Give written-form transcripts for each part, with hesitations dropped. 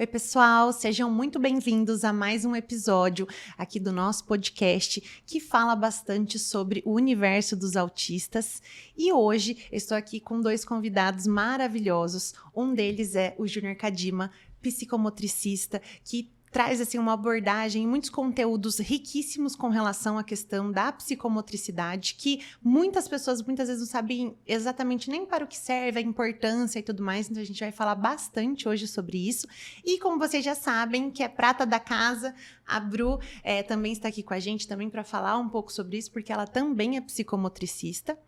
Oi, pessoal, sejam muito bem-vindos a mais um episódio aqui do nosso podcast que fala bastante sobre o universo dos autistas. E hoje estou aqui com dois convidados maravilhosos. Um deles é o Júnior Kadima, psicomotricista, que traz assim uma abordagem e muitos conteúdos riquíssimos com relação à questão da psicomotricidade, que muitas pessoas muitas vezes não sabem exatamente nem para o que serve, a importância e tudo mais, então a gente vai falar bastante hoje sobre isso. E como vocês já sabem, que é prata da casa, a Bru também está aqui com a gente também para falar um pouco sobre isso, porque ela também é psicomotricista.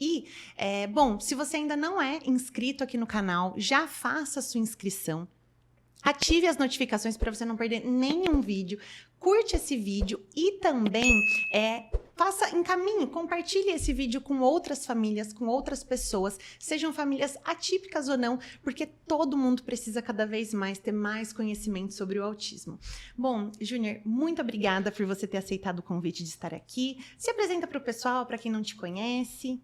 E, bom, se você ainda não é inscrito aqui no canal, já faça a sua inscrição. Ative as notificações para você não perder nenhum vídeo. Curte esse vídeo e também encaminhe, compartilhe esse vídeo com outras famílias, com outras pessoas, sejam famílias atípicas ou não, porque todo mundo precisa cada vez mais ter mais conhecimento sobre o autismo. Bom, Júnior, muito obrigada por você ter aceitado o convite de estar aqui. Se apresenta para o pessoal, para quem não te conhece.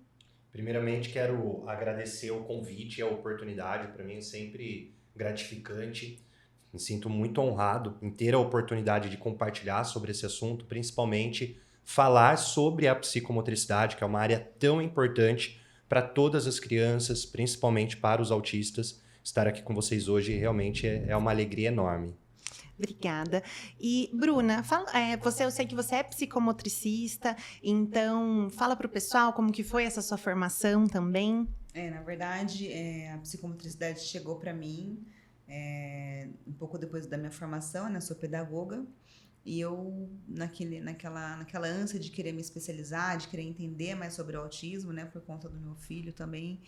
Primeiramente, quero agradecer o convite e a oportunidade. Para mim é sempre gratificante. Me sinto muito honrado em ter a oportunidade de compartilhar sobre esse assunto, principalmente falar sobre a psicomotricidade, que é uma área tão importante para todas as crianças, principalmente para os autistas. Estar aqui com vocês hoje realmente é uma alegria enorme. Obrigada. E, Bruna, eu sei que você é psicomotricista, então fala para o pessoal como que foi essa sua formação também. Na verdade, a psicomotricidade chegou para mim um pouco depois da minha formação, né? Sou pedagoga, e eu, naquela ânsia de querer me especializar, de querer entender mais sobre o autismo, né? Por conta do meu filho também,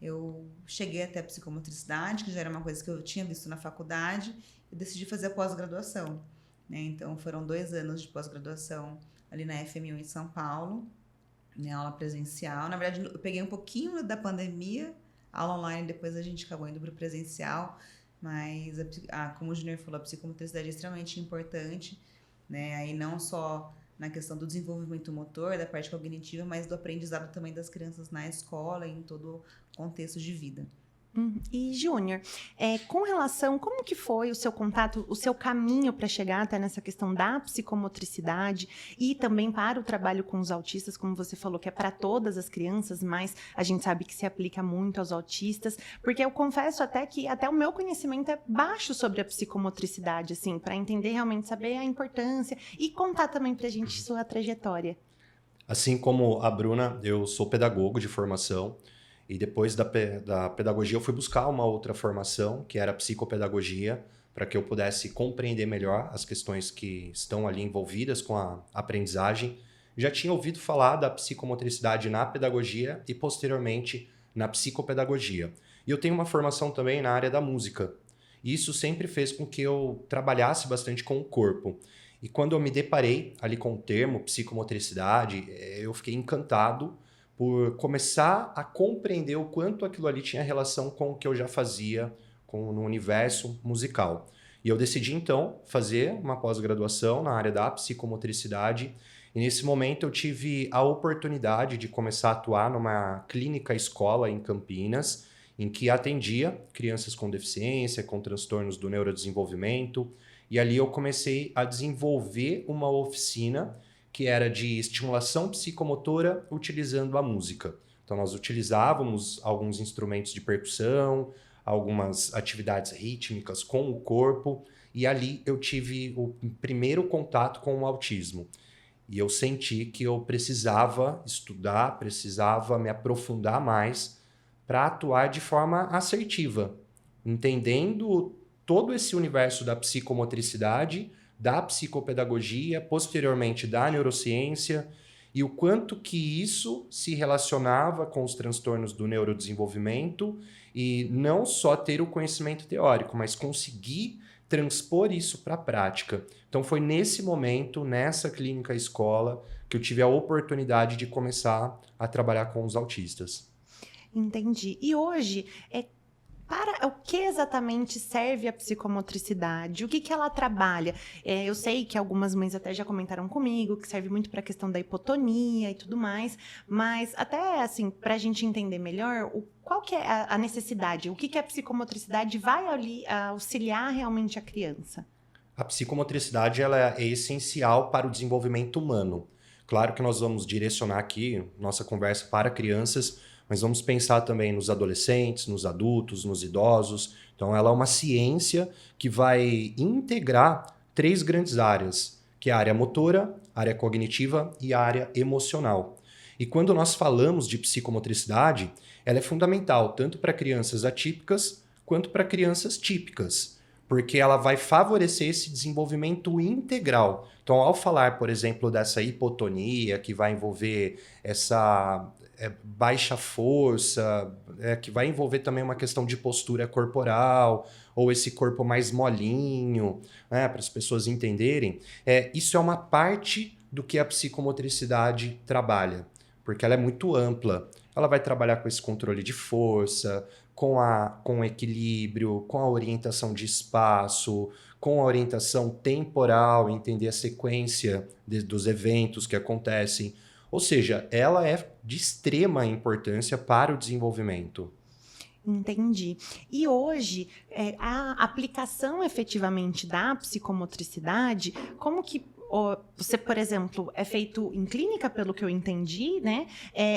eu cheguei até a psicomotricidade, que já era uma coisa que eu tinha visto na faculdade, e decidi fazer a pós-graduação, né? Então, foram 2 anos de pós-graduação ali na FMU em São Paulo, né? Aula presencial. Na verdade, eu peguei um pouquinho da pandemia, aula online, depois a gente acabou indo para o presencial, mas, como o Júnior falou, a psicomotricidade é extremamente importante, né? Aí não só na questão do desenvolvimento motor, da parte cognitiva, mas do aprendizado também das crianças na escola e em todo o contexto de vida. E, Júnior, com relação, como que foi o seu contato, o seu caminho para chegar até nessa questão da psicomotricidade e também para o trabalho com os autistas, como você falou, que é para todas as crianças, mas a gente sabe que se aplica muito aos autistas, porque eu confesso até que até o meu conhecimento é baixo sobre a psicomotricidade, assim, para entender realmente, saber a importância e contar também para a gente sua trajetória. Assim como a Bruna, eu sou pedagogo de formação. E depois da pedagogia eu fui buscar uma outra formação, que era psicopedagogia, para que eu pudesse compreender melhor as questões que estão ali envolvidas com a aprendizagem. Já tinha ouvido falar da psicomotricidade na pedagogia e posteriormente na psicopedagogia. E eu tenho uma formação também na área da música. E isso sempre fez com que eu trabalhasse bastante com o corpo. E quando eu me deparei ali com o termo psicomotricidade, eu fiquei encantado por começar a compreender o quanto aquilo ali tinha relação com o que eu já fazia no universo musical. E eu decidi, então, fazer uma pós-graduação na área da psicomotricidade. E nesse momento eu tive a oportunidade de começar a atuar numa clínica escola em Campinas, em que atendia crianças com deficiência, com transtornos do neurodesenvolvimento. E ali eu comecei a desenvolver uma oficina que era de estimulação psicomotora utilizando a música. Então, nós utilizávamos alguns instrumentos de percussão, algumas atividades rítmicas com o corpo, e ali eu tive o primeiro contato com o autismo. E eu senti que eu precisava estudar, precisava me aprofundar mais para atuar de forma assertiva, entendendo todo esse universo da psicomotricidade, da psicopedagogia, posteriormente da neurociência, e o quanto que isso se relacionava com os transtornos do neurodesenvolvimento e não só ter o conhecimento teórico, mas conseguir transpor isso para a prática. Então foi nesse momento, nessa clínica escola, que eu tive a oportunidade de começar a trabalhar com os autistas. Entendi. E hoje, Para o que exatamente serve a psicomotricidade? O que que ela trabalha? Eu sei que algumas mães até já comentaram comigo que serve muito para a questão da hipotonia e tudo mais, mas até assim, para a gente entender melhor, qual que é a necessidade? O que que a psicomotricidade vai ali auxiliar realmente a criança? A psicomotricidade ela é essencial para o desenvolvimento humano. Claro que nós vamos direcionar aqui nossa conversa para crianças, mas vamos pensar também nos adolescentes, nos adultos, nos idosos. Então, ela é uma ciência que vai integrar 3 grandes áreas, que é a área motora, a área cognitiva e a área emocional. E quando nós falamos de psicomotricidade, ela é fundamental tanto para crianças atípicas quanto para crianças típicas, porque ela vai favorecer esse desenvolvimento integral. Então, ao falar, por exemplo, dessa hipotonia, que vai envolver essa baixa força, que vai envolver também uma questão de postura corporal, ou esse corpo mais molinho, né, para as pessoas entenderem, isso é uma parte do que a psicomotricidade trabalha, porque ela é muito ampla. Ela vai trabalhar com esse controle de força, com o equilíbrio, com a orientação de espaço, com a orientação temporal, entender a sequência dos eventos que acontecem. Ou seja, ela é de extrema importância para o desenvolvimento. Entendi. E hoje, a aplicação efetivamente da psicomotricidade, como que você, por exemplo, é feito em clínica, pelo que eu entendi, né?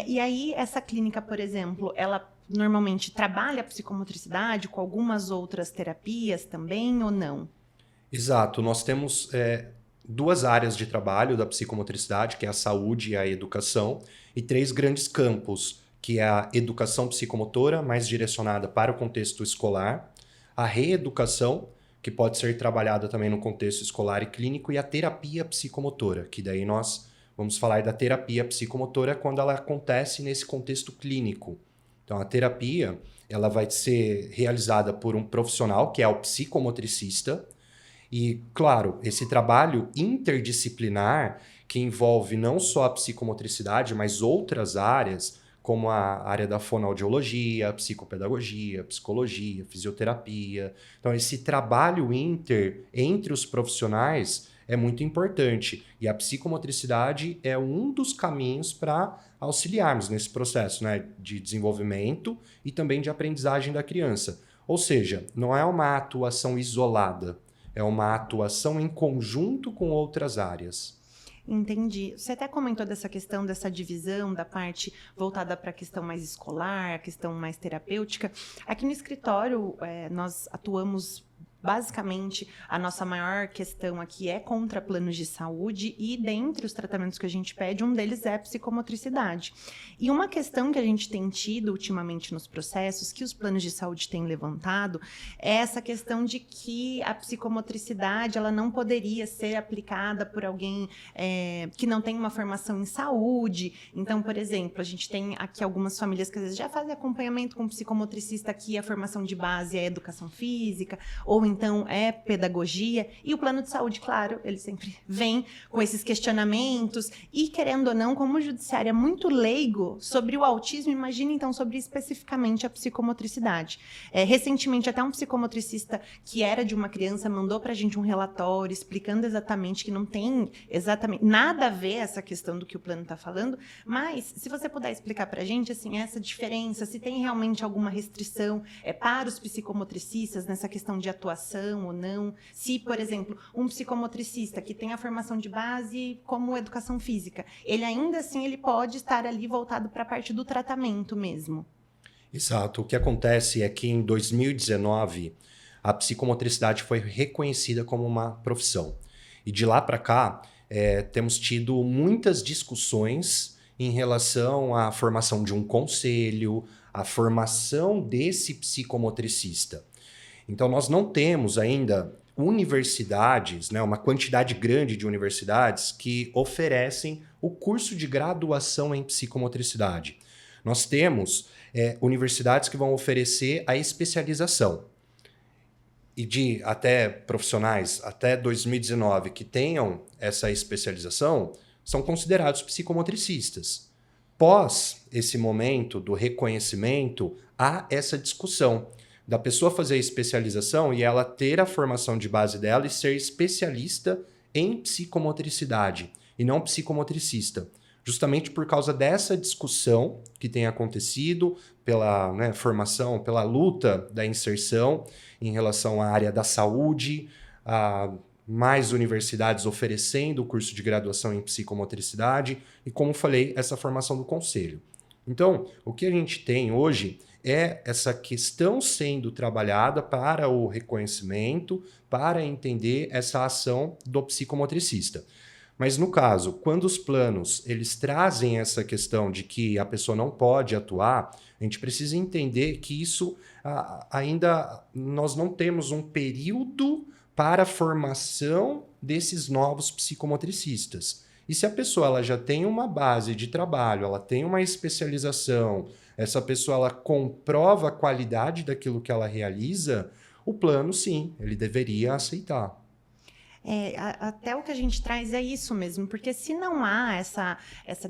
E aí, essa clínica, por exemplo, ela normalmente trabalha a psicomotricidade com algumas outras terapias também ou não? Exato. Nós temos 2 áreas de trabalho da psicomotricidade, que é a saúde e a educação, e 3 grandes campos, que é a educação psicomotora, mais direcionada para o contexto escolar, a reeducação, que pode ser trabalhada também no contexto escolar e clínico, e a terapia psicomotora, que daí nós vamos falar da terapia psicomotora quando ela acontece nesse contexto clínico. Então, a terapia ela vai ser realizada por um profissional, que é o psicomotricista, e, claro, esse trabalho interdisciplinar, que envolve não só a psicomotricidade, mas outras áreas, como a área da fonoaudiologia, a psicopedagogia, a psicologia, a fisioterapia. Então, esse trabalho entre os profissionais é muito importante. E a psicomotricidade é um dos caminhos para auxiliarmos nesse processo, né, de desenvolvimento e também de aprendizagem da criança. Ou seja, não é uma atuação isolada, é uma atuação em conjunto com outras áreas. Entendi. Você até comentou dessa questão, dessa divisão da parte voltada para a questão mais escolar, a questão mais terapêutica. Aqui no escritório, nós atuamos. Basicamente, a nossa maior questão aqui é contra planos de saúde e dentre os tratamentos que a gente pede, um deles é a psicomotricidade. E uma questão que a gente tem tido ultimamente nos processos, que os planos de saúde têm levantado, é essa questão de que a psicomotricidade ela não poderia ser aplicada por alguém que não tem uma formação em saúde. Então, por exemplo, a gente tem aqui algumas famílias que às vezes já fazem acompanhamento com um psicomotricista, aqui a formação de base é educação física, ou então é pedagogia, e o plano de saúde, claro, ele sempre vem com esses questionamentos, e querendo ou não, como o judiciário é muito leigo sobre o autismo, imagina então sobre especificamente a psicomotricidade. Recentemente, até um psicomotricista que era de uma criança mandou pra gente um relatório explicando exatamente que não tem exatamente nada a ver essa questão do que o plano está falando, mas se você puder explicar pra gente, assim, essa diferença, se tem realmente alguma restrição para os psicomotricistas nessa questão de atuação ou não, se, por exemplo, um psicomotricista que tem a formação de base como educação física, ele ainda assim ele pode estar ali voltado para a parte do tratamento mesmo. Exato. O que acontece é que em 2019 a psicomotricidade foi reconhecida como uma profissão. E de lá para cá temos tido muitas discussões em relação à formação de um conselho, à formação desse psicomotricista. Então, nós não temos ainda universidades, né, uma quantidade grande de universidades que oferecem o curso de graduação em psicomotricidade. Nós temos universidades que vão oferecer a especialização. E de até profissionais, até 2019, que tenham essa especialização, são considerados psicomotricistas. Pós esse momento do reconhecimento, há essa discussão. da pessoa fazer a especialização e ela ter a formação de base dela e ser especialista em psicomotricidade e não psicomotricista. Justamente por causa dessa discussão que tem acontecido pela, né, formação, pela luta da inserção em relação à área da saúde, a mais universidades oferecendo o curso de graduação em psicomotricidade e, como falei, essa formação do conselho. Então, o que a gente tem hoje é essa questão sendo trabalhada para o reconhecimento, para entender essa ação do psicomotricista. Mas no caso, quando os planos eles trazem essa questão de que a pessoa não pode atuar, a gente precisa entender que isso ainda nós não temos um período para a formação desses novos psicomotricistas. E se a pessoa ela já tem uma base de trabalho, ela tem uma especialização, essa pessoa ela comprova a qualidade daquilo que ela realiza, o plano sim, ele deveria aceitar. Até o que a gente traz é isso mesmo, porque se não há essa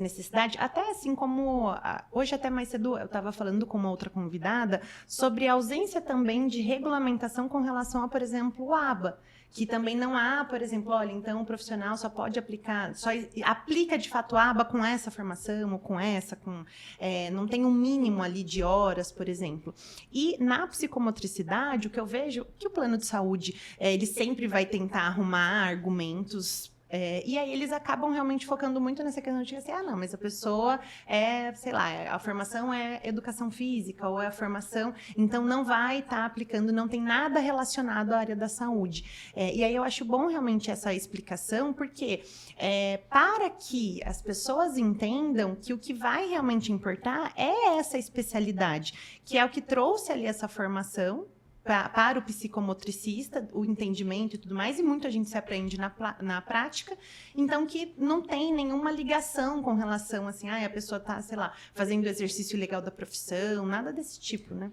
necessidade, até assim como hoje até mais cedo eu estava falando com uma outra convidada sobre a ausência também de regulamentação com relação a, por exemplo, o ABA, que também não há, por exemplo, olha, então o profissional só pode aplicar, só aplica de fato a aba com essa formação ou com essa, não tem um mínimo ali de horas, por exemplo. E na psicomotricidade, o que eu vejo é que o plano de saúde, ele sempre vai tentar arrumar argumentos. E aí eles acabam realmente focando muito nessa questão de assim, não, mas a pessoa sei lá, a formação é educação física ou é a formação, então não vai estar aplicando, não tem nada relacionado à área da saúde. E aí eu acho bom realmente essa explicação, porque para que as pessoas entendam que o que vai realmente importar é essa especialidade, que é o que trouxe ali essa formação, para o psicomotricista, o entendimento e tudo mais, e muito a gente se aprende na prática, então que não tem nenhuma ligação com relação, assim, a pessoa está, sei lá, fazendo o exercício legal da profissão, nada desse tipo, né?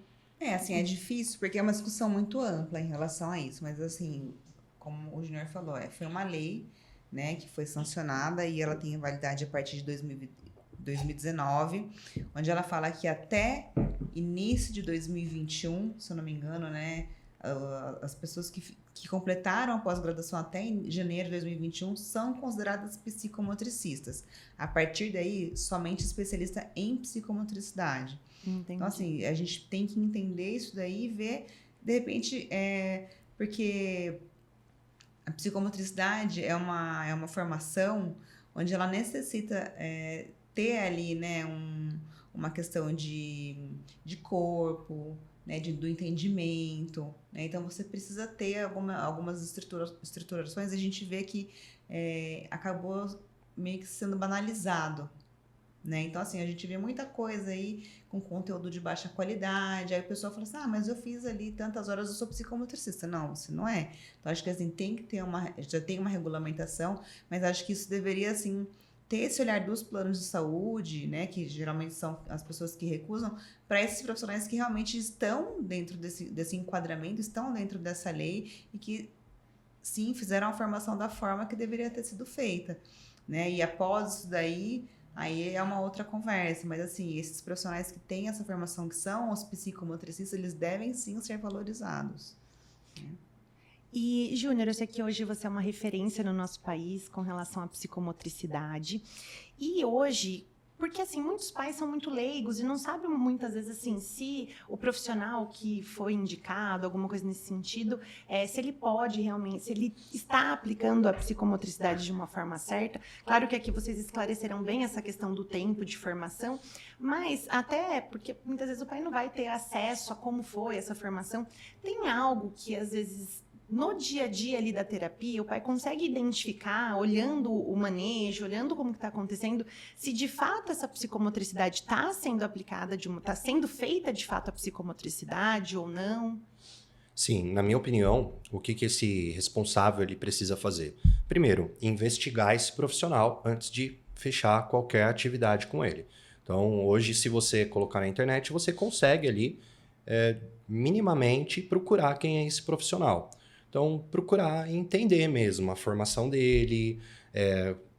Assim, é difícil, porque é uma discussão muito ampla em relação a isso, mas assim, como o Junior falou, foi uma lei, né, que foi sancionada e ela tem validade a partir de 2019, onde ela fala que até início de 2021, se eu não me engano, né, as pessoas que completaram a pós-graduação até em janeiro de 2021 são consideradas psicomotricistas. A partir daí, somente especialista em psicomotricidade. Entendi. Então, assim, a gente tem que entender isso daí e ver, de repente, porque a psicomotricidade é uma formação onde ela necessita ter ali, né, uma questão de corpo, né, do entendimento, né? Então você precisa ter algumas estruturações. A gente vê que acabou meio que sendo banalizado, né? Então assim, a gente vê muita coisa aí com conteúdo de baixa qualidade, aí a pessoa fala assim, mas eu fiz ali tantas horas, eu sou psicomotricista. Não, você não é. Então acho que assim, tem que ter já tem uma regulamentação, mas acho que isso deveria assim ter esse olhar dos planos de saúde, né, que geralmente são as pessoas que recusam, para esses profissionais que realmente estão dentro desse enquadramento, estão dentro dessa lei e que, sim, fizeram a formação da forma que deveria ter sido feita, né, e após isso daí, aí é uma outra conversa, mas assim, esses profissionais que têm essa formação, que são os psicomotricistas, eles devem sim ser valorizados, né? E, Júnior, eu sei que hoje você é uma referência no nosso país com relação à psicomotricidade. E hoje, porque assim, muitos pais são muito leigos e não sabem muitas vezes assim, se o profissional que foi indicado, alguma coisa nesse sentido, se ele pode realmente, se ele está aplicando a psicomotricidade de uma forma certa. Claro que aqui vocês esclareceram bem essa questão do tempo de formação, mas até porque muitas vezes o pai não vai ter acesso a como foi essa formação. Tem algo que às vezes no dia a dia ali da terapia, o pai consegue identificar, olhando o manejo, olhando como que está acontecendo, se de fato essa psicomotricidade está sendo aplicada, está sendo feita de fato a psicomotricidade ou não? Sim, na minha opinião, o que esse responsável ele precisa fazer? Primeiro, investigar esse profissional antes de fechar qualquer atividade com ele. Então, hoje, se você colocar na internet, você consegue ali, minimamente, procurar quem é esse profissional. Então, procurar entender mesmo a formação dele,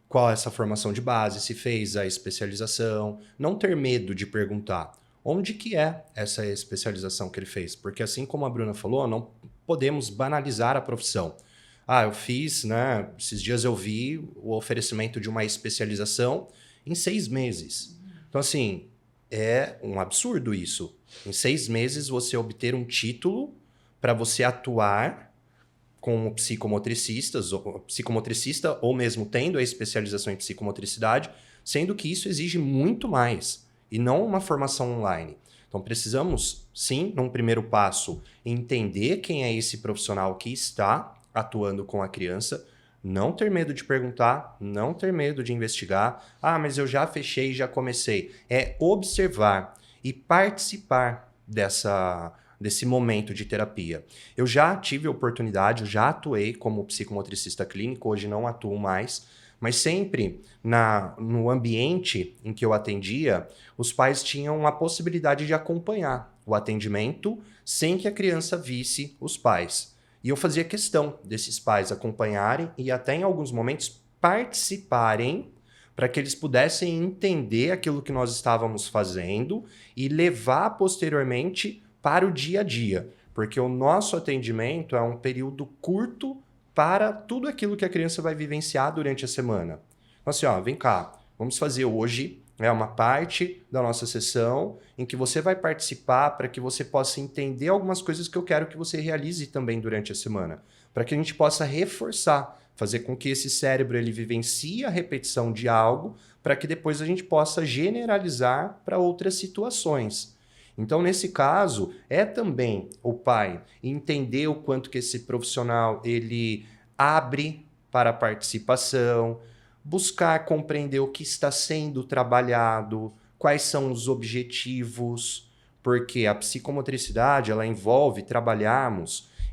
qual é essa formação de base, se fez a especialização, não ter medo de perguntar. onde que é essa especialização que ele fez. Porque assim como a Bruna falou, não podemos banalizar a profissão. Eu fiz, né? Esses dias eu vi o oferecimento de uma especialização em 6 meses. Então, assim, é um absurdo isso. Em 6 meses, você obter um título para você atuar como psicomotricista ou mesmo tendo a especialização em psicomotricidade, sendo que isso exige muito mais e não uma formação online. Então, precisamos, sim, num primeiro passo, entender quem é esse profissional que está atuando com a criança, não ter medo de perguntar, não ter medo de investigar. Mas eu já fechei, já comecei. É observar e participar desse momento de terapia. Eu já tive a oportunidade, eu já atuei como psicomotricista clínico, hoje não atuo mais, mas sempre no ambiente em que eu atendia, os pais tinham a possibilidade de acompanhar o atendimento sem que a criança visse os pais. E eu fazia questão desses pais acompanharem e até em alguns momentos participarem para que eles pudessem entender aquilo que nós estávamos fazendo e levar posteriormente para o dia a dia. Porque o nosso atendimento é um período curto para tudo aquilo que a criança vai vivenciar durante a semana. Então assim, vem cá, vamos fazer hoje uma parte da nossa sessão em que você vai participar para que você possa entender algumas coisas que eu quero que você realize também durante a semana, para que a gente possa reforçar, fazer com que esse cérebro ele vivencie a repetição de algo, para que depois a gente possa generalizar para outras situações. Então, nesse caso, é também o pai entender o quanto que esse profissional ele abre para a participação, buscar compreender o que está sendo trabalhado, quais são os objetivos, porque a psicomotricidade ela envolve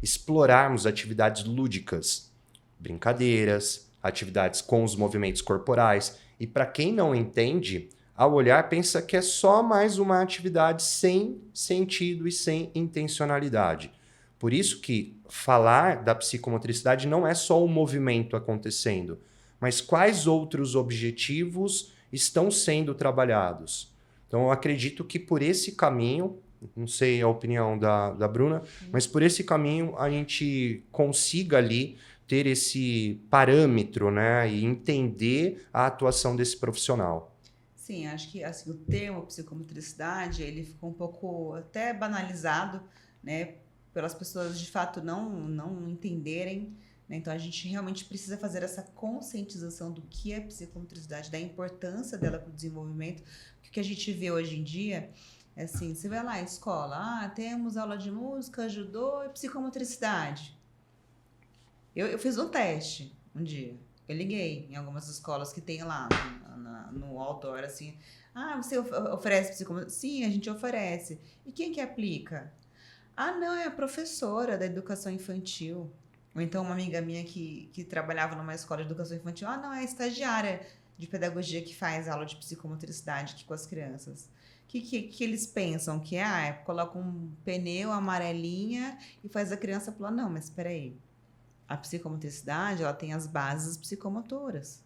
explorarmos atividades lúdicas, brincadeiras, atividades com os movimentos corporais. E para quem não entende, ao olhar pensa que é só mais uma atividade sem sentido e sem intencionalidade. Por isso que falar da psicomotricidade não é só o movimento acontecendo, mas quais outros objetivos estão sendo trabalhados. Então, eu acredito que por esse caminho, não sei a opinião da Bruna, mas por esse caminho a gente consiga ali ter esse parâmetro, né, e entender a atuação desse profissional. Sim, acho que assim, o termo psicomotricidade, ele ficou um pouco até banalizado, né, pelas pessoas de fato não entenderem. Então, a gente realmente precisa fazer essa conscientização do que é psicomotricidade, da importância dela para o desenvolvimento. Porque o que a gente vê hoje em dia é assim, você vai lá na escola, temos aula de música, judô e psicomotricidade. Eu fiz um teste um dia. Eu liguei em algumas escolas que tem lá no outdoor, assim, você oferece psicomotricidade? Sim, a gente oferece. E quem que aplica? Não, é a professora da educação infantil. Ou então uma amiga minha que trabalhava numa escola de educação infantil, não, é a estagiária de pedagogia que faz aula de psicomotricidade aqui com as crianças. Que eles pensam que coloca um pneu amarelinha e faz a criança pular. Não, mas espera aí. A psicomotricidade, ela tem as bases psicomotoras.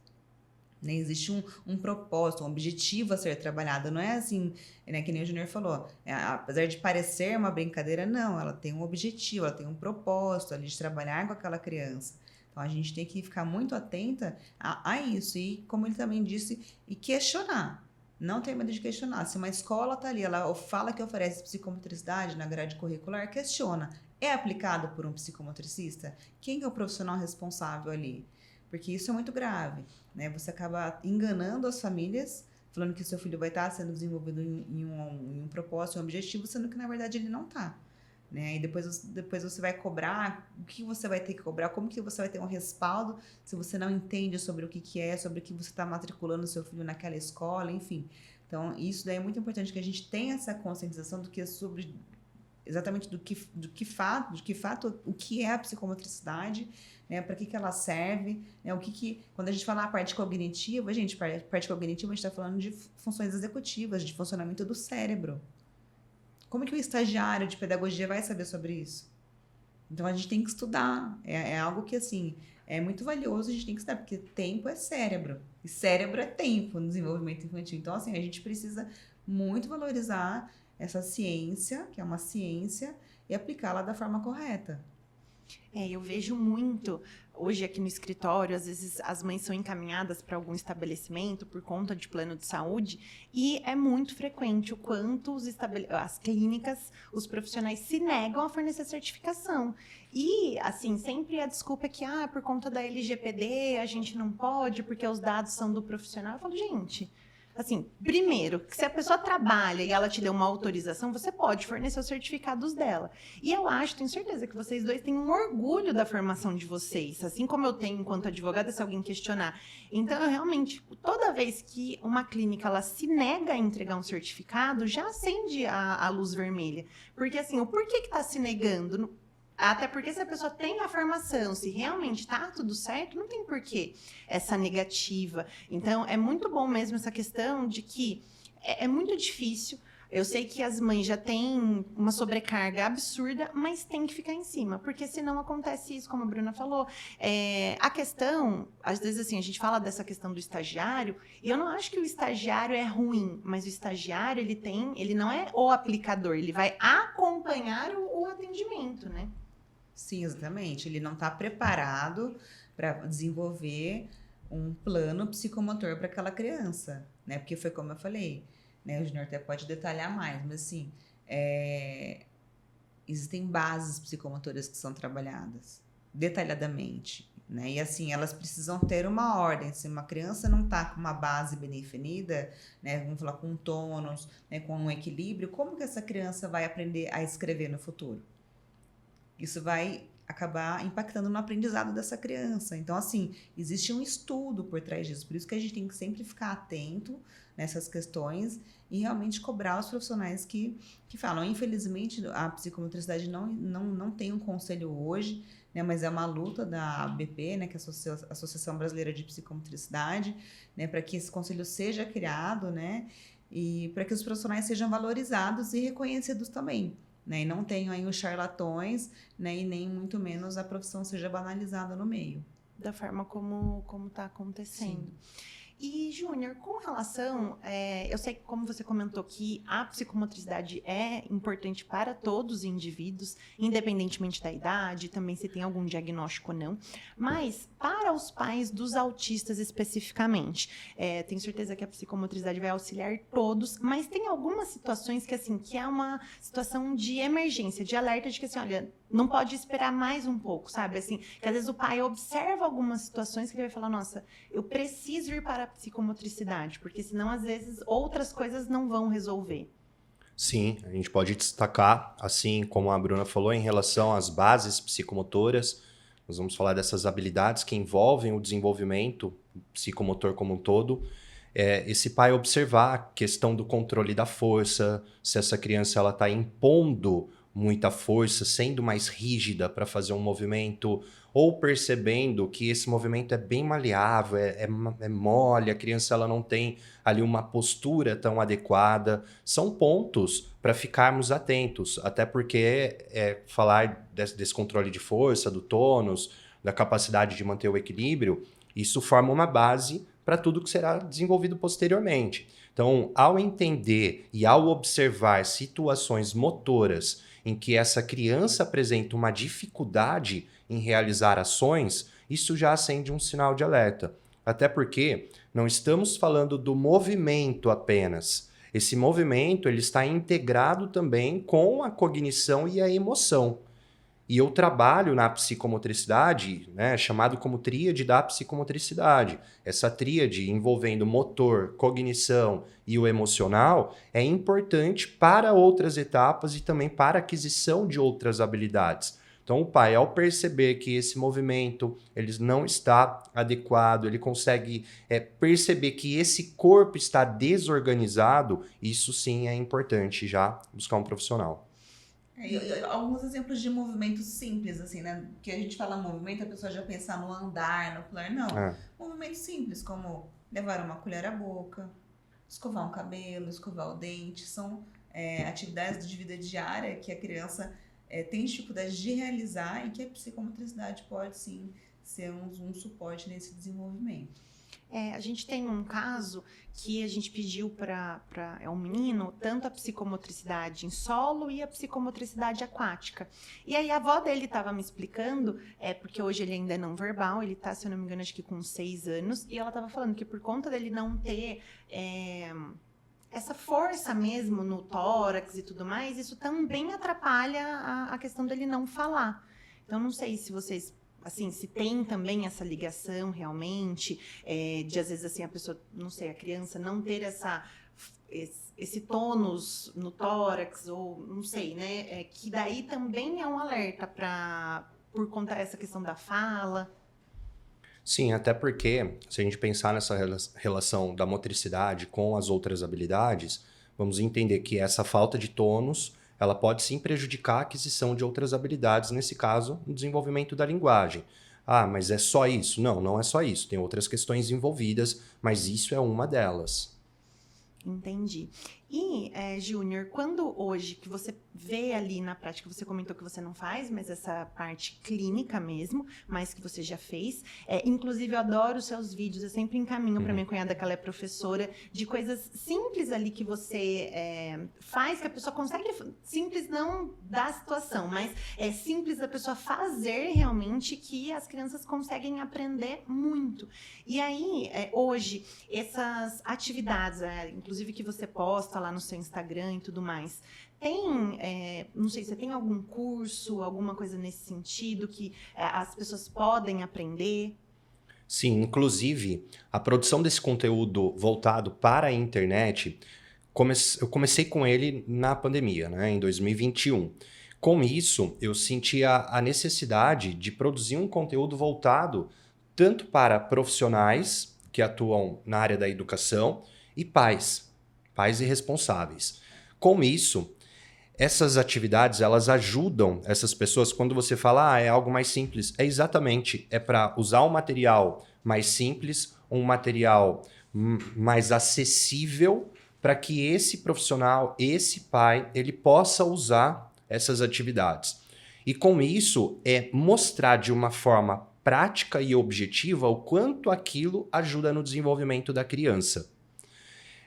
Né? Existe um propósito, um objetivo a ser trabalhado. Não é assim, né, que nem o Junior falou. Apesar de parecer uma brincadeira, não. Ela tem um objetivo, ela tem um propósito ali de trabalhar com aquela criança. Então, a gente tem que ficar muito atenta a isso. E, como ele também disse, e questionar. Não ter medo de questionar. Se uma escola está ali, ela fala que oferece psicomotricidade na grade curricular, questiona. É aplicado por um psicomotricista? Quem é o profissional responsável ali? Porque isso é muito grave, né? Você acaba enganando as famílias, falando que o seu filho vai estar sendo desenvolvido em um propósito, em um objetivo, sendo que, na verdade, ele não está. Né? E depois você vai cobrar, o que você vai ter que cobrar, como que você vai ter um respaldo se você não entende sobre o que é, sobre o que você está matriculando o seu filho naquela escola, enfim. Então, isso daí é muito importante que a gente tenha essa conscientização do que é sobre exatamente do que fato o que é a psicomotricidade, né, para que ela serve, né, quando a gente fala a parte cognitiva, a gente está falando de funções executivas, de funcionamento do cérebro. Como que o estagiário de pedagogia vai saber sobre isso? Então, a gente tem que estudar. É algo que, assim, é muito valioso, a gente tem que estudar, porque tempo é cérebro. E cérebro é tempo no desenvolvimento infantil. Então, assim, a gente precisa muito valorizar essa ciência, que é uma ciência, e aplicá-la da forma correta. Eu vejo muito, hoje aqui no escritório, às vezes as mães são encaminhadas para algum estabelecimento por conta de plano de saúde e é muito frequente o quanto as clínicas, os profissionais se negam a fornecer certificação. E, assim, sempre a desculpa é que, por conta da LGPD, a gente não pode, porque os dados são do profissional. Eu falo, gente... Assim, primeiro, que se a pessoa trabalha e ela te deu uma autorização, você pode fornecer os certificados dela. E eu tenho certeza que vocês dois têm um orgulho da formação de vocês, assim como eu tenho enquanto advogada, se alguém questionar. Então, eu realmente, toda vez que uma clínica ela se nega a entregar um certificado, já acende a luz vermelha. Porque, assim, o porquê que está se negando? Até porque se a pessoa tem a formação, se realmente está tudo certo, não tem porquê essa negativa. Então, é muito bom mesmo essa questão de que é muito difícil. Eu sei que as mães já têm uma sobrecarga absurda, mas tem que ficar em cima, porque senão acontece isso, como a Bruna falou. A questão, às vezes assim, a gente fala dessa questão do estagiário, e eu não acho que o estagiário é ruim, mas o estagiário, ele não é o aplicador, ele vai acompanhar o atendimento, né? Sim, exatamente. Ele não está preparado para desenvolver um plano psicomotor para aquela criança, né? Porque foi como eu falei, né? O Júnior até pode detalhar mais, mas assim, existem bases psicomotoras que são trabalhadas detalhadamente, né? E assim, elas precisam ter uma ordem. Se uma criança não está com uma base bem definida, né? Vamos falar com um tônus, né? Com um equilíbrio, como que essa criança vai aprender a escrever no futuro? Isso vai acabar impactando no aprendizado dessa criança. Então, assim, existe um estudo por trás disso. Por isso que a gente tem que sempre ficar atento nessas questões e realmente cobrar os profissionais que falam. Infelizmente, a psicomotricidade não tem um conselho hoje, né, mas é uma luta da ABP, né, que é a Associação Brasileira de Psicomotricidade, né, para que esse conselho seja criado, né, e para que os profissionais sejam valorizados e reconhecidos também. Né, e não tenham aí os charlatões, né, e nem muito menos a profissão seja banalizada no meio. Da forma como está acontecendo. Sim. E, Júnior, com relação, eu sei que como você comentou que a psicomotricidade é importante para todos os indivíduos, independentemente da idade, também se tem algum diagnóstico ou não, mas para os pais dos autistas especificamente, tenho certeza que a psicomotricidade vai auxiliar todos, mas tem algumas situações que, assim, que é uma situação de emergência, de alerta de que, assim, olha, não pode esperar mais um pouco, sabe? Assim, que às vezes o pai observa algumas situações que ele vai falar, nossa, eu preciso ir para a psicomotricidade, porque senão, às vezes, outras coisas não vão resolver. Sim, a gente pode destacar, assim como a Bruna falou, em relação às bases psicomotoras, nós vamos falar dessas habilidades que envolvem o desenvolvimento psicomotor como um todo. Esse pai observar a questão do controle da força, se essa criança está impondo muita força, sendo mais rígida para fazer um movimento, ou percebendo que esse movimento é bem maleável, é mole, a criança ela não tem ali uma postura tão adequada. São pontos para ficarmos atentos, até porque falar desse controle de força, do tônus, da capacidade de manter o equilíbrio, isso forma uma base para tudo que será desenvolvido posteriormente. Então, ao entender e ao observar situações motoras em que essa criança apresenta uma dificuldade em realizar ações, isso já acende um sinal de alerta. Até porque não estamos falando do movimento apenas. Esse movimento ele está integrado também com a cognição e a emoção. E eu trabalho na psicomotricidade, né, chamado como tríade da psicomotricidade. Essa tríade envolvendo motor, cognição e o emocional é importante para outras etapas e também para a aquisição de outras habilidades. Então, o pai, ao perceber que esse movimento ele não está adequado, ele consegue perceber que esse corpo está desorganizado, isso sim é importante já buscar um profissional. Alguns exemplos de movimentos simples, assim, né? Que a gente fala movimento, a pessoa já pensa no andar, no pular. Não. Movimentos simples, como levar uma colher à boca, escovar um cabelo, escovar o dente. São atividades de vida diária que a criança tem dificuldade de realizar e que a psicomotricidade pode, sim, ser um suporte nesse desenvolvimento. A gente tem um caso que a gente pediu para um menino tanto a psicomotricidade em solo e a psicomotricidade aquática. E aí a avó dele estava me explicando, porque hoje ele ainda é não verbal, ele está, se eu não me engano, acho que com 6 anos, e ela estava falando que por conta dele não ter essa força mesmo no tórax e tudo mais, isso também atrapalha a questão dele não falar. Então, não sei se vocês... assim, se tem também essa ligação realmente, de às vezes assim, a pessoa, não sei, a criança não ter esse tônus no tórax, ou não sei, né? Que daí também é um alerta por conta dessa questão da fala. Sim, até porque, se a gente pensar nessa relação da motricidade com as outras habilidades, vamos entender que essa falta de tônus ela pode sim prejudicar a aquisição de outras habilidades, nesse caso, no desenvolvimento da linguagem. Ah, mas é só isso? Não, não é só isso. Tem outras questões envolvidas, mas isso é uma delas. Entendi. E, Júnior, quando hoje que você vê ali na prática, você comentou que você não faz, mas essa parte clínica mesmo, mas que você já fez. Inclusive, eu adoro os seus vídeos, eu sempre encaminho para minha cunhada, que ela é professora, de coisas simples ali que você faz, que a pessoa consegue, simples não da situação, mas é simples da pessoa fazer realmente, que as crianças conseguem aprender muito. E aí, hoje, essas atividades, inclusive que você posta lá no seu Instagram e tudo mais, não sei, você tem algum curso, alguma coisa nesse sentido que as pessoas podem aprender? Sim, inclusive, a produção desse conteúdo voltado para a internet, eu comecei com ele na pandemia, né, em 2021. Com isso, eu senti a necessidade de produzir um conteúdo voltado tanto para profissionais que atuam na área da educação e pais e responsáveis. Com isso, essas atividades, elas ajudam essas pessoas. Quando você fala, é algo mais simples, é para usar um material mais simples, um material mais acessível, para que esse profissional, esse pai, ele possa usar essas atividades. E com isso, mostrar de uma forma prática e objetiva o quanto aquilo ajuda no desenvolvimento da criança.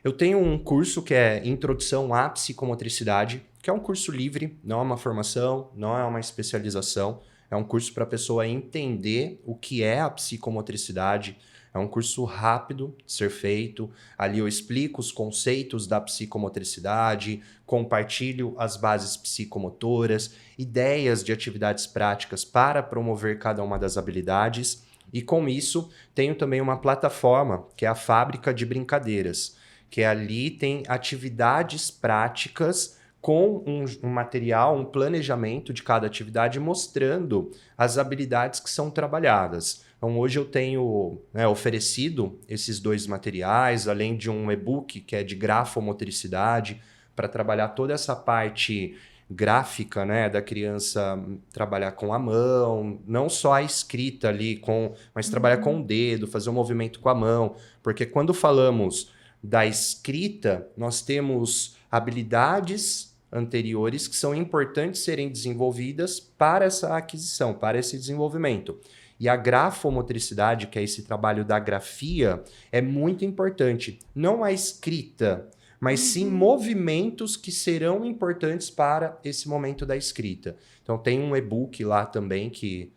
Eu tenho um curso que é Introdução à Psicomotricidade, que é um curso livre, não é uma formação, não é uma especialização, é um curso para a pessoa entender o que é a psicomotricidade. É um curso rápido de ser feito. Ali eu explico os conceitos da psicomotricidade, compartilho as bases psicomotoras, ideias de atividades práticas para promover cada uma das habilidades. E com isso, tenho também uma plataforma, que é a Fábrica de Brincadeiras, que ali tem atividades práticas com um material, um planejamento de cada atividade, mostrando as habilidades que são trabalhadas. Então, hoje eu tenho oferecido esses 2 materiais, além de um e-book que é de grafomotricidade, para trabalhar toda essa parte gráfica, né, da criança trabalhar com a mão, não só a escrita ali, mas trabalhar com o dedo, fazer um movimento com a mão. Porque quando falamos da escrita, nós temos habilidades anteriores que são importantes serem desenvolvidas para essa aquisição, para esse desenvolvimento. E a grafomotricidade, que é esse trabalho da grafia, é muito importante. Não a escrita, mas sim movimentos que serão importantes para esse momento da escrita. Então tem um e-book lá também que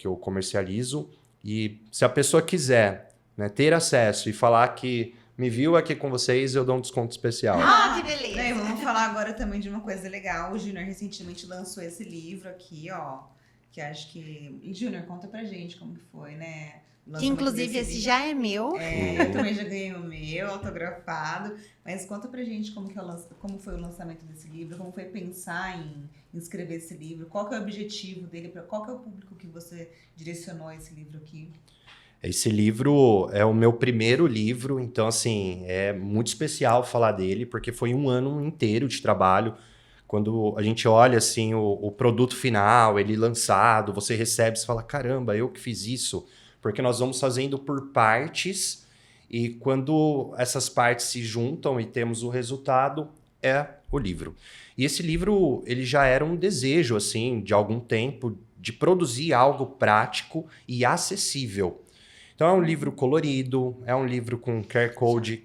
eu comercializo. E se a pessoa quiser ter acesso e falar que me viu aqui com vocês, eu dou um desconto especial. Ah, que beleza! Vamos falar agora também de uma coisa legal. O Júnior recentemente lançou esse livro aqui, ó. Que acho que... Júnior, conta pra gente como que foi, né? Que inclusive esse já é meu. Eu também já ganhei o meu, autografado. Mas conta pra gente como foi o lançamento desse livro, como foi pensar em escrever esse livro, qual que é o objetivo dele, qual que é o público que você direcionou esse livro aqui? Esse livro é o meu primeiro livro, então assim, é muito especial falar dele, porque foi um ano inteiro de trabalho. Quando a gente olha assim o produto final, ele lançado, você recebe, você fala, caramba, eu que fiz isso. Porque nós vamos fazendo por partes, e quando essas partes se juntam e temos o resultado, é o livro. E esse livro, ele já era um desejo, assim, de algum tempo, de produzir algo prático e acessível. Então é um livro colorido, é um livro com QR Code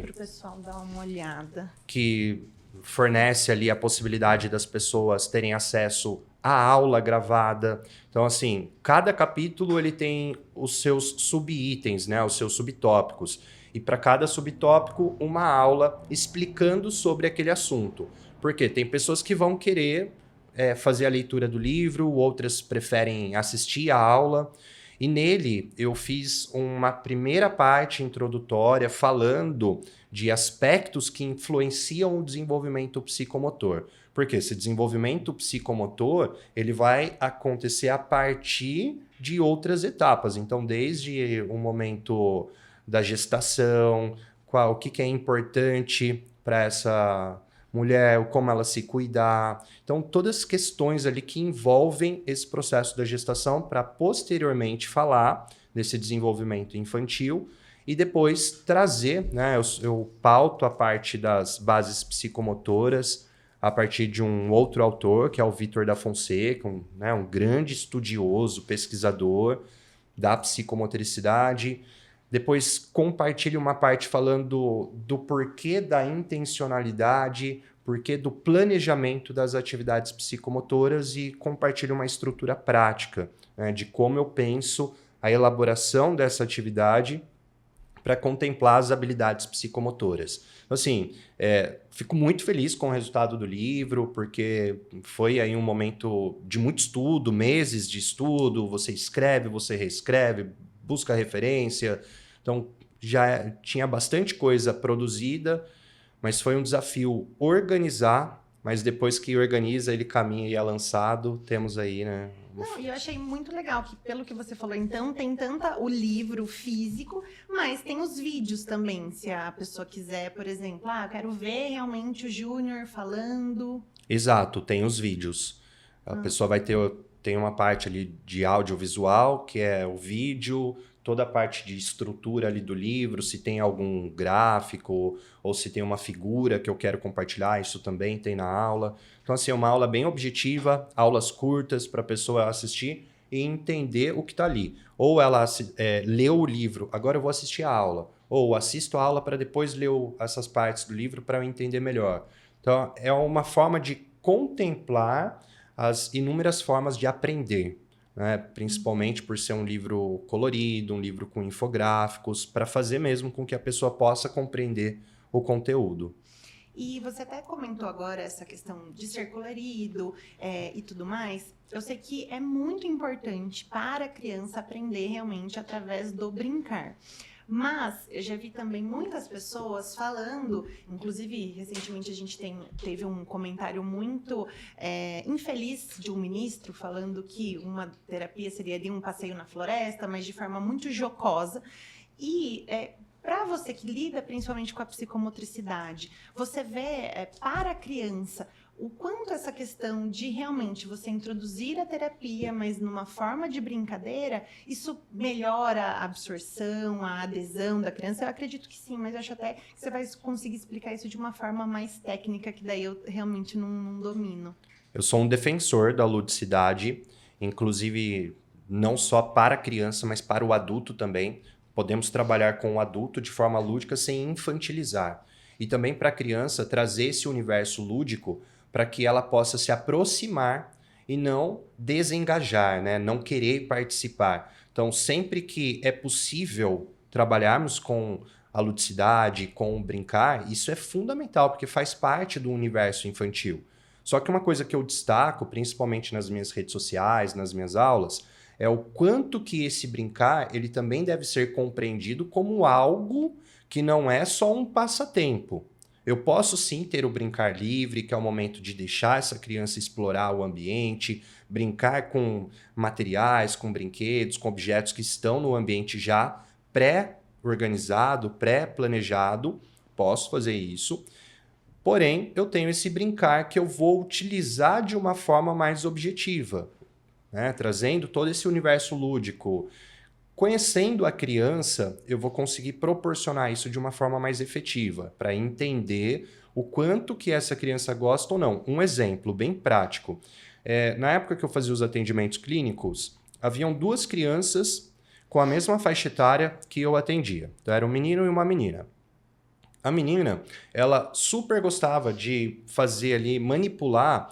Para o pessoal dar uma olhada. que fornece ali a possibilidade das pessoas terem acesso à aula gravada. Então, assim, cada capítulo ele tem os seus subitens, né, os seus subtópicos. E para cada subtópico, uma aula explicando sobre aquele assunto. Porque tem pessoas que vão querer fazer a leitura do livro, outras preferem assistir a aula. E nele eu fiz uma primeira parte introdutória falando de aspectos que influenciam o desenvolvimento psicomotor. Porque esse desenvolvimento psicomotor ele vai acontecer a partir de outras etapas. Então, desde o momento da gestação, o que é importante para essa mulher, como ela se cuidar. Então, todas as questões ali que envolvem esse processo da gestação para posteriormente falar desse desenvolvimento infantil e depois trazer, né? Eu pauto a parte das bases psicomotoras a partir de um outro autor, que é o Vítor da Fonseca, um grande estudioso, pesquisador da psicomotricidade. Depois compartilho uma parte falando do porquê da intencionalidade, porquê do planejamento das atividades psicomotoras e compartilho uma estrutura prática, né, de como eu penso a elaboração dessa atividade para contemplar as habilidades psicomotoras. Assim, fico muito feliz com o resultado do livro, porque foi aí um momento de muito estudo, meses de estudo, você escreve, você reescreve, busca referência, então já tinha bastante coisa produzida, mas foi um desafio organizar, mas depois que organiza, ele caminha e é lançado, temos aí, né? Não, e eu achei muito legal que, pelo que você falou, então tem tanto o livro físico, mas tem os vídeos também, se a pessoa quiser, por exemplo, eu quero ver realmente o Júnior falando. Exato, tem os vídeos. A pessoa vai tem uma parte ali de audiovisual, que é o vídeo, toda a parte de estrutura ali do livro, se tem algum gráfico ou se tem uma figura que eu quero compartilhar, isso também tem na aula. Então, assim, é uma aula bem objetiva, aulas curtas para a pessoa assistir e entender o que está ali. Ou ela leu o livro, agora eu vou assistir a aula. Ou assisto a aula para depois ler essas partes do livro para eu entender melhor. Então, é uma forma de contemplar as inúmeras formas de aprender, né? Principalmente por ser um livro colorido, um livro com infográficos, para fazer mesmo com que a pessoa possa compreender o conteúdo. E você até comentou agora essa questão de ser colorido e tudo mais. Eu sei que é muito importante para a criança aprender realmente através do brincar. Mas eu já vi também muitas pessoas falando, inclusive recentemente a gente teve um comentário muito infeliz de um ministro falando que uma terapia seria ali um passeio na floresta, mas de forma muito jocosa. E para você que lida principalmente com a psicomotricidade, você vê para a criança o quanto essa questão de realmente você introduzir a terapia, mas numa forma de brincadeira, isso melhora a absorção, a adesão da criança? Eu acredito que sim, mas eu acho até que você vai conseguir explicar isso de uma forma mais técnica, que daí eu realmente não domino. Eu sou um defensor da ludicidade, inclusive não só para a criança, mas para o adulto também. Podemos trabalhar com o adulto de forma lúdica sem infantilizar. E também para a criança trazer esse universo lúdico para que ela possa se aproximar e não desengajar, né? Não querer participar. Então, sempre que é possível trabalharmos com a ludicidade, com o brincar, isso é fundamental, porque faz parte do universo infantil. Só que uma coisa que eu destaco, principalmente nas minhas redes sociais, nas minhas aulas, é o quanto que esse brincar ele também deve ser compreendido como algo que não é só um passatempo. Eu posso sim ter o brincar livre, que é o momento de deixar essa criança explorar o ambiente, brincar com materiais, com brinquedos, com objetos que estão no ambiente já pré-organizado, pré-planejado. Posso fazer isso. Porém, eu tenho esse brincar que eu vou utilizar de uma forma mais objetiva, né? Trazendo todo esse universo lúdico. Conhecendo a criança, eu vou conseguir proporcionar isso de uma forma mais efetiva, para entender o quanto que essa criança gosta ou não. Um exemplo bem prático. Na época que eu fazia os atendimentos clínicos, haviam 2 crianças com a mesma faixa etária que eu atendia. Então, era um menino e uma menina. A menina, ela super gostava de fazer ali, manipular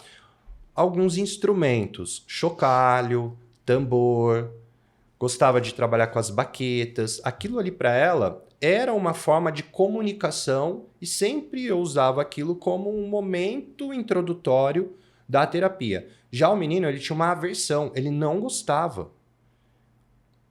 alguns instrumentos, chocalho, tambor, gostava de trabalhar com as baquetas. Aquilo ali para ela era uma forma de comunicação e sempre eu usava aquilo como um momento introdutório da terapia. Já o menino, ele tinha uma aversão, ele não gostava.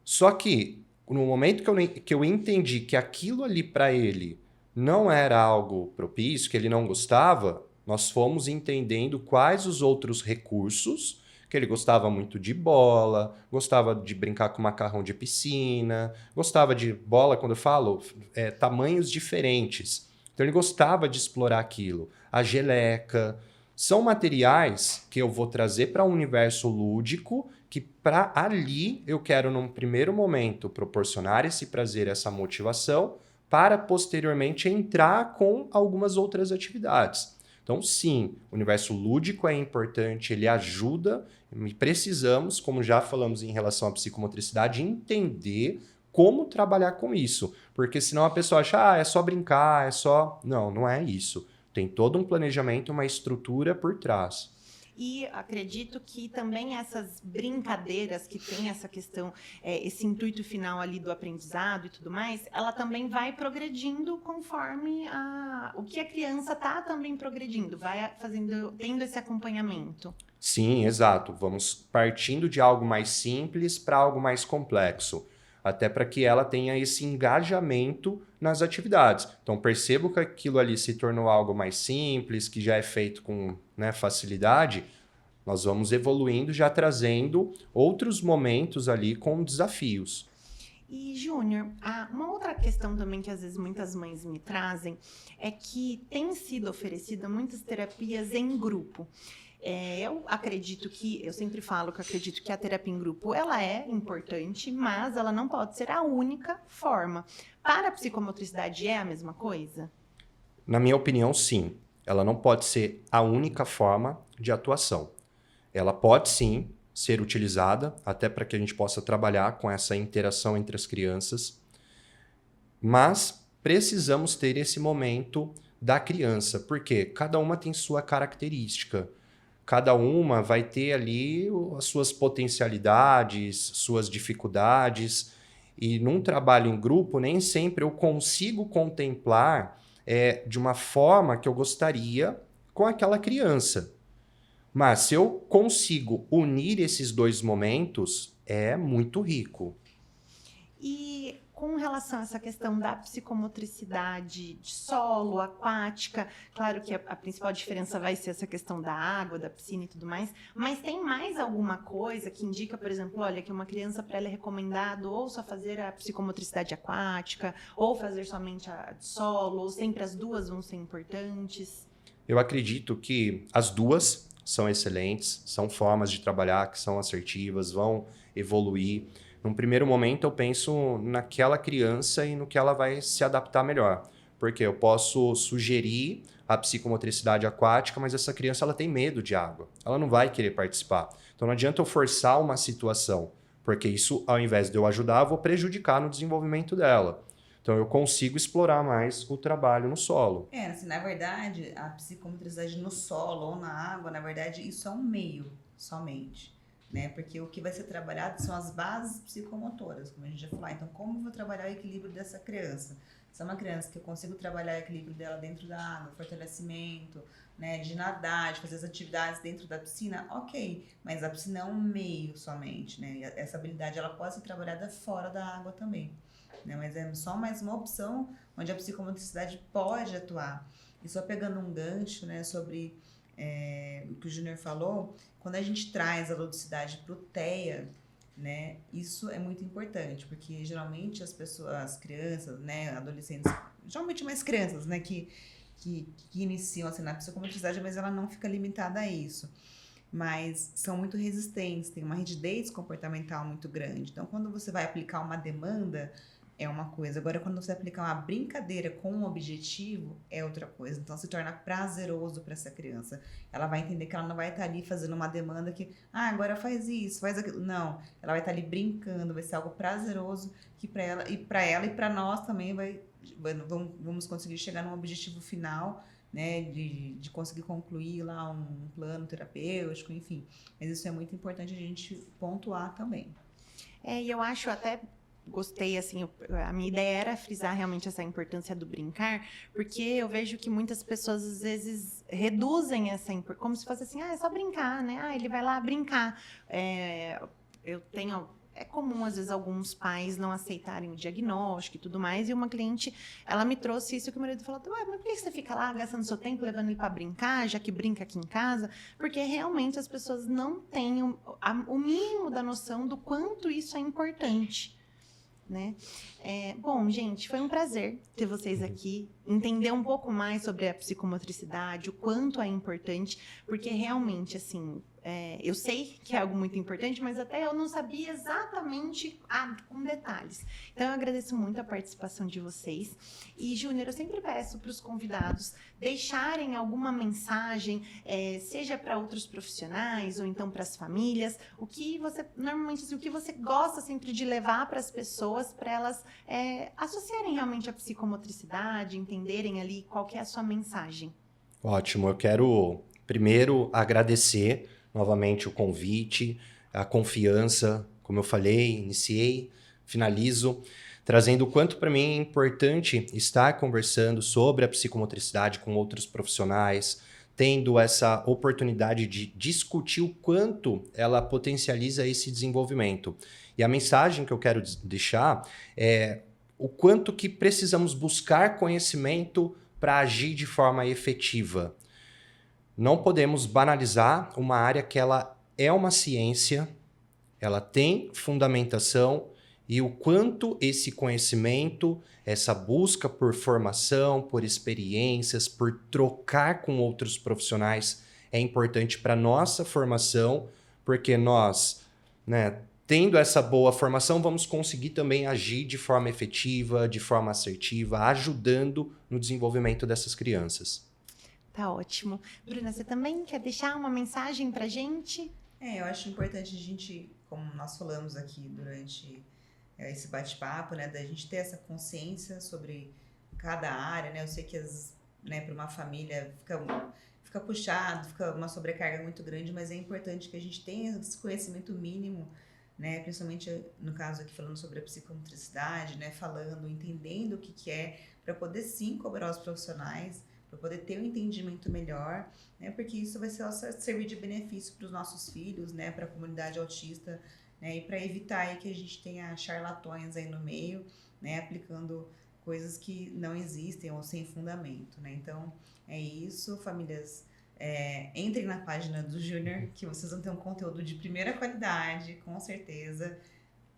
Só que no momento que eu entendi que aquilo ali para ele não era algo propício, que ele não gostava, nós fomos entendendo quais os outros recursos, que ele gostava muito de bola, gostava de brincar com macarrão de piscina, gostava de bola, quando eu falo, tamanhos diferentes. Então ele gostava de explorar aquilo. A geleca. São materiais que eu vou trazer para um universo lúdico que para ali eu quero, num primeiro momento, proporcionar esse prazer, essa motivação, para posteriormente entrar com algumas outras atividades. Então, sim, o universo lúdico é importante, ele ajuda, e precisamos, como já falamos em relação à psicomotricidade, entender como trabalhar com isso. Porque senão a pessoa acha, é só brincar, é só... Não, não é isso. Tem todo um planejamento, uma estrutura por trás. E acredito que também essas brincadeiras que tem essa questão, esse intuito final ali do aprendizado e tudo mais, ela também vai progredindo conforme o que a criança está também progredindo, vai tendo esse acompanhamento. Sim, exato. Vamos partindo de algo mais simples para algo mais complexo. Até para que ela tenha esse engajamento nas atividades. Então, percebo que aquilo ali se tornou algo mais simples, que já é feito com facilidade, nós vamos evoluindo, já trazendo outros momentos ali com desafios. E, Júnior, uma outra questão também que às vezes muitas mães me trazem é que tem sido oferecida muitas terapias em grupo. Eu sempre falo que acredito que a terapia em grupo, ela é importante, mas ela não pode ser a única forma. Para a psicomotricidade é a mesma coisa? Na minha opinião, sim. Ela não pode ser a única forma de atuação. Ela pode, sim, ser utilizada, até para que a gente possa trabalhar com essa interação entre as crianças, mas precisamos ter esse momento da criança, porque cada uma tem sua característica. Cada uma vai ter ali as suas potencialidades, suas dificuldades. E num trabalho em grupo, nem sempre eu consigo contemplar de uma forma que eu gostaria com aquela criança. Mas se eu consigo unir esses dois momentos, é muito rico. E com relação a essa questão da psicomotricidade de solo, aquática, claro que a principal diferença vai ser essa questão da água, da piscina e tudo mais, mas tem mais alguma coisa que indica, por exemplo, olha, que uma criança, para ela é recomendado ou só fazer a psicomotricidade aquática, ou fazer somente a de solo, ou sempre as duas vão ser importantes? Eu acredito que as duas são excelentes, são formas de trabalhar que são assertivas, vão evoluir. Num primeiro momento, eu penso naquela criança e no que ela vai se adaptar melhor. Porque eu posso sugerir a psicomotricidade aquática, mas essa criança ela tem medo de água. Ela não vai querer participar. Então não adianta eu forçar uma situação, porque isso, ao invés de eu ajudar, eu vou prejudicar no desenvolvimento dela. Então eu consigo explorar mais o trabalho no solo. Assim, na verdade, a psicomotricidade no solo ou na água, na verdade, isso é um meio somente. Né? Porque o que vai ser trabalhado são as bases psicomotoras, como a gente já falou. Então, como eu vou trabalhar o equilíbrio dessa criança? Se é uma criança que eu consigo trabalhar o equilíbrio dela dentro da água, fortalecimento, né, de nadar, de fazer as atividades dentro da piscina, ok. Mas a piscina é um meio somente, né? E essa habilidade ela pode ser trabalhada fora da água também. Né? Mas é só mais uma opção onde a psicomotricidade pode atuar. E só pegando um gancho, né, sobre o que o Júnior falou, quando a gente traz a ludicidade para o TEA, né, isso é muito importante, porque geralmente as crianças, né, adolescentes, geralmente mais crianças, né, que iniciam assim, na psicomotricidade, mas ela não fica limitada a isso. Mas são muito resistentes, tem uma rigidez comportamental muito grande. Então, quando você vai aplicar uma demanda, é uma coisa. Agora, quando você aplica uma brincadeira com um objetivo, é outra coisa. Então, se torna prazeroso para essa criança. Ela vai entender que ela não vai estar ali fazendo uma demanda que, agora faz isso, faz aquilo. Não, ela vai estar ali brincando, vai ser algo prazeroso que para ela e para nós também vamos conseguir chegar num objetivo final, né, de conseguir concluir lá um plano terapêutico, enfim. Mas isso é muito importante a gente pontuar também. E eu acho até gostei, assim, a minha ideia era frisar realmente essa importância do brincar, porque eu vejo que muitas pessoas, às vezes, reduzem essa importância, como se fosse assim, é só brincar, né? Ele vai lá brincar. Eu tenho... É comum, às vezes, alguns pais não aceitarem o diagnóstico e tudo mais, e uma cliente, ela me trouxe isso que o marido falou, mas por que você fica lá gastando seu tempo, levando ele para brincar, já que brinca aqui em casa? Porque realmente as pessoas não têm o mínimo da noção do quanto isso é importante. Né? Bom, gente, foi um prazer ter vocês aqui, entender um pouco mais sobre a psicomotricidade, o quanto é importante, porque realmente, assim, eu sei que é algo muito importante, mas até eu não sabia exatamente com detalhes. Então, eu agradeço muito a participação de vocês. E, Júnior, eu sempre peço para os convidados deixarem alguma mensagem, seja para outros profissionais ou então para as famílias, o que você, normalmente, assim, o que você gosta sempre de levar para as pessoas, para elas associarem realmente a psicomotricidade, entenderem ali qual que é a sua mensagem. Ótimo, eu quero primeiro agradecer novamente o convite, a confiança, como eu falei, iniciei, finalizo, trazendo o quanto para mim é importante estar conversando sobre a psicomotricidade com outros profissionais, tendo essa oportunidade de discutir o quanto ela potencializa esse desenvolvimento. E a mensagem que eu quero deixar é o quanto que precisamos buscar conhecimento para agir de forma efetiva. Não podemos banalizar uma área que ela é uma ciência, ela tem fundamentação e o quanto esse conhecimento, essa busca por formação, por experiências, por trocar com outros profissionais é importante para a nossa formação, porque nós, né, tendo essa boa formação, vamos conseguir também agir de forma efetiva, de forma assertiva, ajudando no desenvolvimento dessas crianças. Tá ótimo. Bruna, você também quer deixar uma mensagem pra gente? Eu acho importante a gente, como nós falamos aqui durante esse bate-papo, né, da gente ter essa consciência sobre cada área, né? Eu sei que para uma família fica puxado, fica uma sobrecarga muito grande, mas é importante que a gente tenha esse conhecimento mínimo, né? Principalmente no caso aqui falando sobre a psicomotricidade, né? Entendendo o que é, para poder sim cobrar os profissionais, para poder ter um entendimento melhor, né? Porque isso vai servir de benefício para os nossos filhos, né? Para a comunidade autista, né? E para evitar aí que a gente tenha charlatões aí no meio, né? Aplicando coisas que não existem ou sem fundamento, né? Então, é isso, famílias. Entrem na página do Júnior, que vocês vão ter um conteúdo de primeira qualidade, com certeza.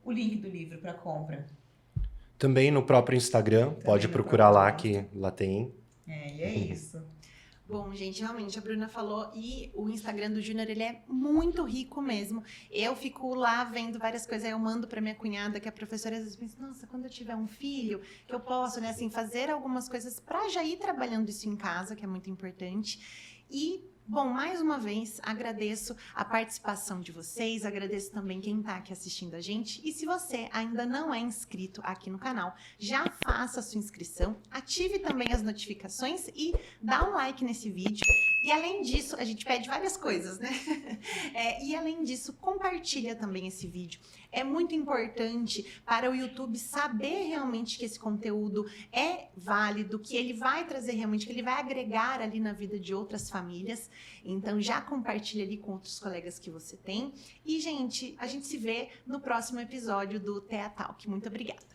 O link do livro para compra. Também no próprio Instagram, pode procurar lá, que lá tem. E é isso. Bom, gente, realmente a Bruna falou, e o Instagram do Júnior, ele é muito rico mesmo. Eu fico lá vendo várias coisas, aí eu mando para minha cunhada, que é professora, às vezes penso, nossa, quando eu tiver um filho, que eu posso, né, assim, fazer algumas coisas para já ir trabalhando isso em casa, que é muito importante. E, bom, mais uma vez, agradeço a participação de vocês, agradeço também quem está aqui assistindo a gente. E se você ainda não é inscrito aqui no canal, já faça a sua inscrição, ative também as notificações e dá um like nesse vídeo. E além disso, a gente pede várias coisas, né? E além disso, compartilha também esse vídeo. É muito importante para o YouTube saber realmente que esse conteúdo é válido, que ele vai trazer realmente, que ele vai agregar ali na vida de outras famílias. Então, já compartilha ali com outros colegas que você tem. E, gente, a gente se vê no próximo episódio do Tea Talk. Muito obrigada.